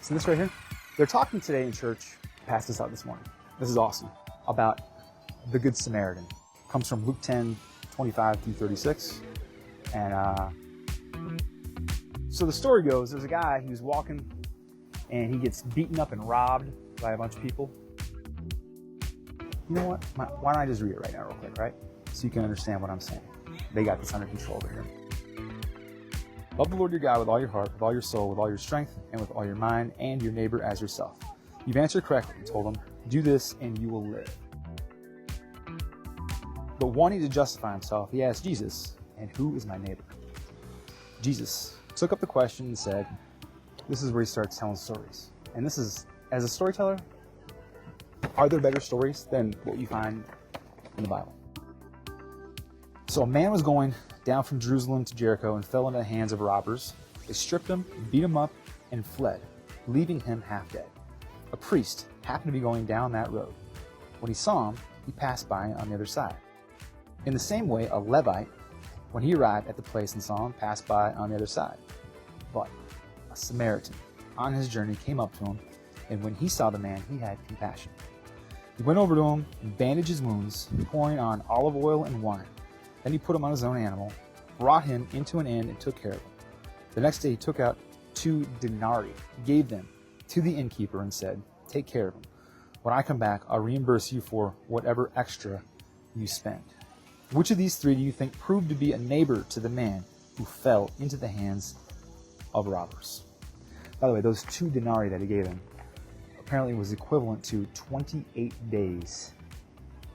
See this right here? They're talking today in church, passed this out this morning. This is awesome. About the Good Samaritan. It comes from Luke 10:25 through 36. And so the story goes, there's a guy, he was walking and he gets beaten up and robbed by a bunch of people. You know what? Why don't I just read it right now real quick, right? So you can understand what I'm saying. They got this under control over here. Love the Lord your God with all your heart, with all your soul, with all your strength, and with all your mind, and your neighbor as yourself. You've answered correctly and told him, do this and you will live. But wanting to justify himself, he asked Jesus, and who is my neighbor? Jesus took up the question and said, this is where he starts telling stories. And this is, as a storyteller, are there better stories than what you find in the Bible? So a man was going down from Jerusalem to Jericho and fell into the hands of robbers. They stripped him, beat him up, and fled, leaving him half dead. A priest happened to be going down that road. When he saw him, he passed by on the other side. In the same way, a Levite, when he arrived at the place and saw him, passed by on the other side. But a Samaritan, on his journey, came up to him, and when he saw the man, he had compassion. He went over to him and bandaged his wounds, pouring on olive oil and wine. Then he put him on his own animal, brought him into an inn, and took care of him. The next day he took out 2 denarii, gave them to the innkeeper, and said, take care of him. When I come back, I'll reimburse you for whatever extra you spend. Which of these 3 do you think proved to be a neighbor to the man who fell into the hands of robbers? By the way, those 2 denarii that he gave him apparently was equivalent to 28 days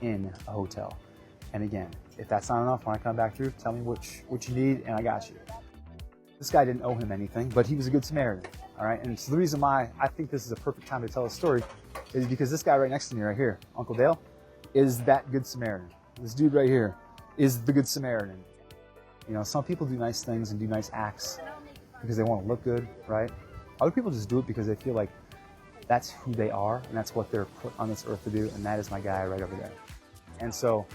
in a hotel. And again, if that's not enough, when I come back through, tell me what you need, and I got you. This guy didn't owe him anything, but he was a good Samaritan, all right? And so the reason why I think this is a perfect time to tell a story is because this guy right next to me right here, Uncle Dale, is that good Samaritan. This dude right here is the good Samaritan. You know, some people do nice things and do nice acts because they want to look good, right? Other people just do it because they feel like that's who they are and that's what they're put on this earth to do, and that is my guy right over there. And so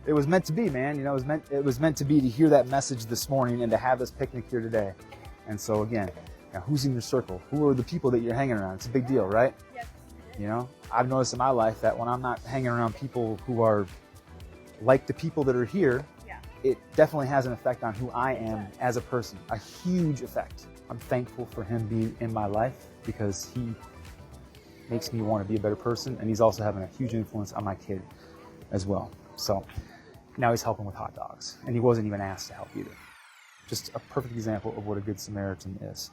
it was meant to be, man. You know, it was meant to be to hear that message this morning and to have this picnic here today. And so again, you know, who's in your circle? Who are the people that you're hanging around? It's a big deal, right? Yes. You know, I've noticed in my life that when I'm not hanging around people who are like the people that are here, it definitely has an effect on who I am as a person, a huge effect. I'm thankful for him being in my life because he makes me want to be a better person, and he's also having a huge influence on my kid as well. So now he's helping with hot dogs, and he wasn't even asked to help either. Just a perfect example of what a good Samaritan is.